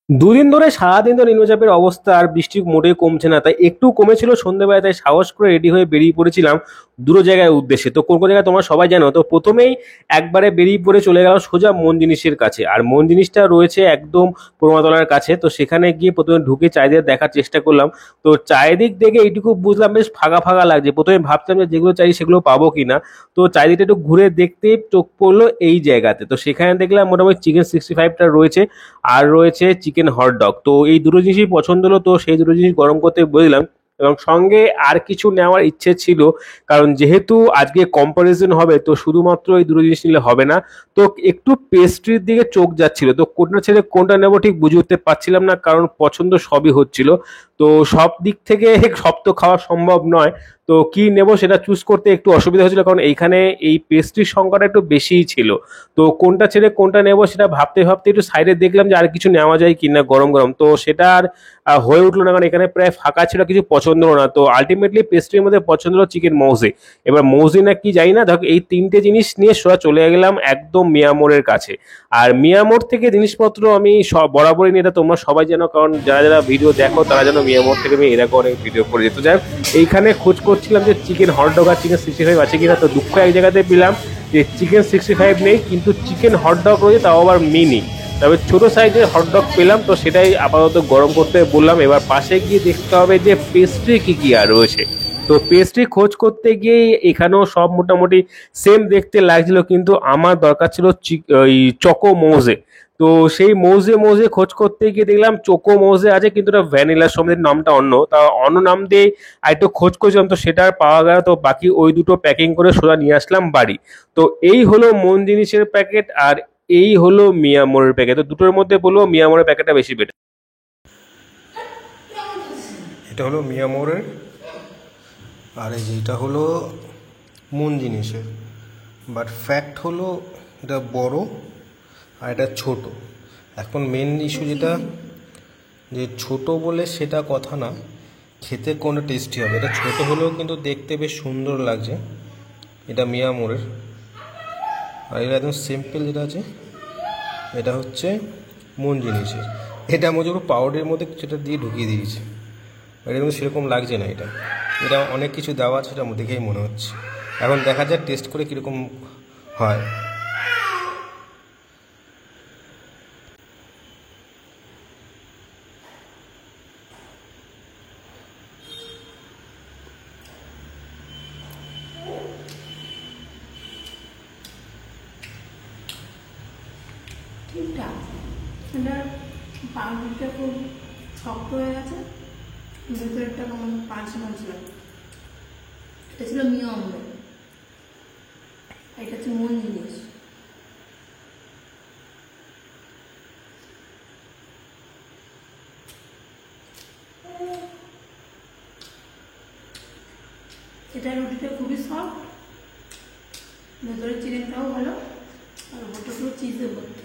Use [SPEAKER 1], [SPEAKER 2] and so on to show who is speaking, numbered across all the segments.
[SPEAKER 1] দুদিন ধরে সারাদিন তো নিম্নচাপের অবস্থা, আর বৃষ্টি মোটেই কমছে না। তাই একটু কমেছিল সন্ধ্যেবেলায়, তাই সাহস করে রেডি হয়ে বেরিয়ে পড়েছিলাম দূর জায়গায় উদ্দেশ্যে। তো কোন কোন জায়গায় তোমরা সবাই জানো। তো প্রথমেই একবারে বেরিয়ে পড়ে চলে গেলাম সোজা মন জিনিসের কাছে। আর মন জিনিসটা রয়েছে একদম প্রমাতলার কাছে। তো সেখানে গিয়ে প্রথমে ঢুকে চারিদিকে দেখার চেষ্টা করলাম। তো চারিদিক দেখে এইটুকু বুঝলাম বেশ ফাঁকা ফাঁকা লাগছে। প্রথমে ভাবছিলাম যে যেগুলো চাই সেগুলো পাবো কিনা। তো চারিদিকটা একটু ঘুরে দেখতেই চোখ পড়লো এই জায়গাতে। তো সেখানে দেখলাম মোটামুটি চিকেন 65টা রয়েছে, আর রয়েছে চিকেন হট ডগ। তো এই দুটো জিনিসই পছন্দ হলো, তো সেই দুটো জিনিস গরম করতে বললাম। এবং সঙ্গে আর কিছু নেওয়ার ইচ্ছে ছিল, কারণ যেহেতু আজকে কম্পারিজন হবে তো শুধুমাত্র এই দুটো জিনিস নিলে হবে না। তো একটু পেস্ট্রির দিকে চোখ যাচ্ছিল, তো কোনটা ছেড়ে কোনটা নেবো ঠিক বুঝে উঠতে পারছিলাম না, কারণ পছন্দ সবই হচ্ছিল। তো সব দিক থেকে সব তো খাওয়া সম্ভব নয়। তো কি নেব সেটা চুজ করতে একটু অসুবিধা হচ্ছিল, কারণ এইখানে এই পেস্ট্রির সংখ্যাটা একটু বেশিই ছিল। তো কোনটা ছেড়ে কোনটা নেব সেটা ভাবতে ভাবতে একটু সাইডে দেখলাম যে আর কিছু নেওয়া যায় কিনা গরম গরম। তো সেটা আর হয়ে উঠলো না, কারণ এখানে প্রায় ফাঁকা ছিল, কিছু পছন্দ হলো না। তো আলটিমেটলি পেস্ট্রির মধ্যে পছন্দ হলো চিকেন মৌজে। এবার মৌজি না কি জানি না, দেখো এই তিনটে জিনিস নিয়ে সোজা চলে গেলাম একদম মিয়ামোড়ের কাছে। আর মিয়ামোড় থেকে জিনিসপত্র আমি সব বরাবরই নিয়ে, এটা তোমরা সবাই জানো, কারণ যারা যারা ভিডিও দেখো তারা যেন মিয়ামোড় থেকে আমি এরকম অনেক ভিডিও করে যেতে যাই। এইখানে খোঁজ করছিলাম যে চিকেন হটডগ আর চিকেন 65 আছে কিনা। তো দুঃখ এক জায়গাতে পেলাম যে চিকেন 65 নেই, কিন্তু চিকেন হটডগ রয়েছে, তাও আবার মিনি। তবে ছোট সাইজের হটডগ পেলাম, তো সেটাই আপাতত গরম করতে বললাম। এবার পাশে গিয়ে দেখতে হবে যে পেস্ট্রি কি কি আর রয়েছে। তো পেস্ট্রি খোঁজ করতে গিয়ে এখানেও সব মোটামুটি সেম দেখতে লাগছিল, কিন্তু আমার দরকার ছিল ওই চকো মৌজে। তো সেই মৌজে মৌজে খোঁজ করতে গিয়ে দেখলাম চোকো মৌজে আছে, কিন্তু ওটা ভ্যানিলার সমেত নামটা অন্য, তা অন্য নাম দিয়ে আর একটু খোঁজ করছিলাম, তো সেটা আর পাওয়া গেল। তো বাকি ওই দুটো প্যাকিং করে সোজা নিয়ে আসলাম বাড়ি। তো এই হলো মন জিনিসের প্যাকেট, আর এই হলো মিয়ামোরের প্যাকেট। তো দুটোর মধ্যে বলবো মিয়ামোরের প্যাকেটটা বেশি বেটার।
[SPEAKER 2] এটা হলো মিয়ামোরের, আর এই যেটা হলো মন জিনিসের। বাট ফ্যাক্ট হলো এটা বড় আর এটা ছোট। এখন মেন ইস্যু যেটা, যে ছোট বলে সেটা কথা না, খেতে কোনটা টেস্টি হবে। এটা ছোট হলেও কিন্তু দেখতে বেশ সুন্দর লাগছে, এটা মিয়ামোরের। আর এটা একদম সিম্পল যেটা আছে এটা হচ্ছে মন জিনিসের। এটা আমার যেন পাউডারের মধ্যে সেটা দিয়ে ঢুকিয়ে দিয়েছে, এটা কিন্তু সেরকম লাগছে না। এটা এটা অনেক কিছু দেওয়া আছে, সেটা দেখেই মনে হচ্ছে। এখন দেখা যাক টেস্ট করে কীরকম হয়।
[SPEAKER 3] ঠিকঠাক, এটা পাউরুটিটা খুব শক্ত হয়ে গেছে, ভেতরেরটা কেমন পাঁচশো পাঁচ লাগে। এটা ছিল মিয়া অমলেট, এটা হচ্ছে মন জিনিস। এটা রুটিটা খুবই সফট, ভেতরের চিকেনটাও ভালো, আর ওপরটা পুরো চিজে ভর্তি।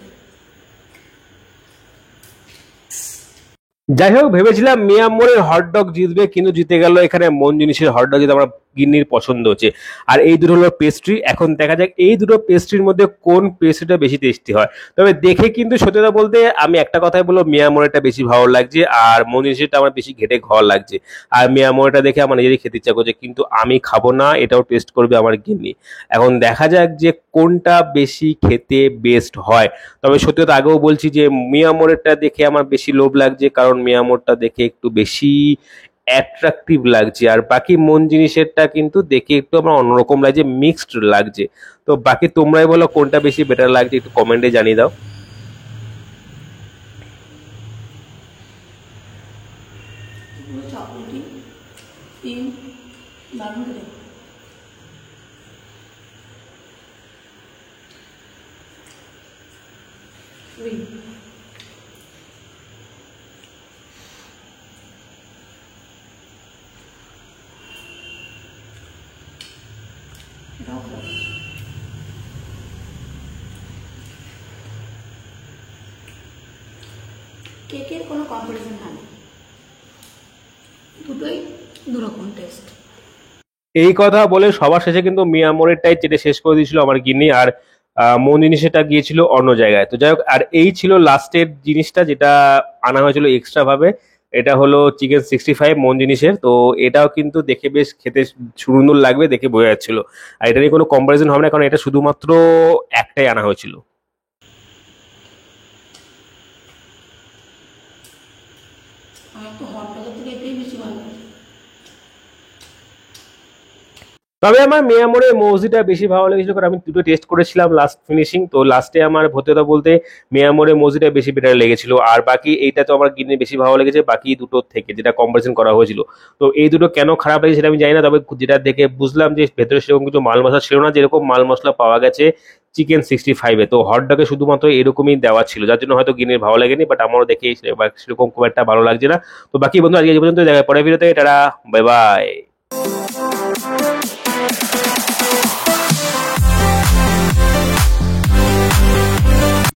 [SPEAKER 1] যাই হোক, ভেবেছিলাম মিয়ামোরের হটডগ জিতবে, কিন্তু জিতে গেল এখানে মন জিনিসের হটডগ, যেটা আমার গিন্নির পছন্দ হচ্ছে। আর এই দুটো হলো পেস্ট্রি। এখন দেখা যাক এই দুটো পেস্ট্রির মধ্যে কোন পেস্ট্রিটা বেশি টেস্টি হয়। তবে দেখে কিন্তু সত্যি কথা বলতে আমি একটা কথাই বলবো, মিয়ামোরেটা বেশি ভালো লাগছে, আর মন জিনিসটা আমার বেশি ঘেটে ঘর লাগছে। আর মিয়ামোরেটা দেখে আমার নিজেরই খেতে ইচ্ছা করছে, কিন্তু আমি খাবো না, এটাও টেস্ট করবে আমার গিন্নি। এখন দেখা যাক যে কোনটা বেশি খেতে বেস্ট হয়। তবে সত্যি কথা আগেও বলছি যে মিয়ামোরেরটা দেখে আমার বেশি লোভ লাগছে, কারণ মিয়ামোরটা দেখে একটু বেশি অ্যাট্রাকটিভ লাগছে। আর বাকি মন জিনিসেরটা কিন্তু দেখে একটু আমার অন্যরকম লাগছে, মিক্সড লাগছে। তো বাকি তোমরাই বলো কোনটা বেশি বেটার লাগছে, একটু কমেন্টে জানিয়ে দাও।
[SPEAKER 3] চকলেটি ক্রিম দারুণ খেতে। এটাও ভালো। কেকের কোনো কম্পিটিশন হয় না, দুটোই দুরকম টেস্ট।
[SPEAKER 1] এই কথা বলে সবার শেষে কিন্তু মিয়ামোরেরটাই চেটে শেষ করে দিয়েছিল আমার গিন্নি। আর মন জিনিসটা গিয়েছিল অন্য জায়গায়। তো যাই হোক, আর এই ছিল লাস্টের জিনিসটা যেটা আনা হয়েছিল এক্সট্রা ভাবে। এটা হলো চিকেন 65 মন জিনিসের। তো এটাও কিন্তু দেখে বেশ খেতে সুন্দর লাগবে, দেখে বোঝা যাচ্ছিল। আর এটা নিয়ে কোনো কম্পারিজন হবে না, কারণ এটা শুধুমাত্র একটাই আনা হয়েছিল।
[SPEAKER 3] আমার তো হট ডগের থেকে এটাই বেশি ভালো লাগে।
[SPEAKER 1] তবে আমার মিয়ামোরের মৌজিটা বেশি ভালো লেগেছিল, কারণ আমি দুটো টেস্ট করেছিলাম লাস্ট ফিনিশিং। তো লাস্টে আমার ভর্তি কথা বলতে মিয়ামোরের মৌজিটা বেশি বেটার লেগেছিল। আর বাকি এইটা তো আমার গিনে বেশি ভালো লেগেছে বাকি দুটোর থেকে, যেটা কম্পারিজন করা হয়েছিল। তো এই দুটো কেন খারাপ লেগেছে সেটা আমি জানি না, তবে যেটা দেখে বুঝলাম যে ভেতরে সেরকম কিছু মাল মশলা ছিল না, যেরকম মাল মশলা পাওয়া গেছে চিকেন 65-এ। তো হট ডগে শুধুমাত্র এরকমই দেওয়া ছিল, যার জন্য হয়তো গিনের ভালো লাগেনি, বাট আমারও দেখে সেরকম খুব একটা ভালো লাগছে না। তো বাকি বন্ধু, আজকে এই পর্যন্ত, দেখা হয় পরের ভিডিওতে। Tata, bye bye.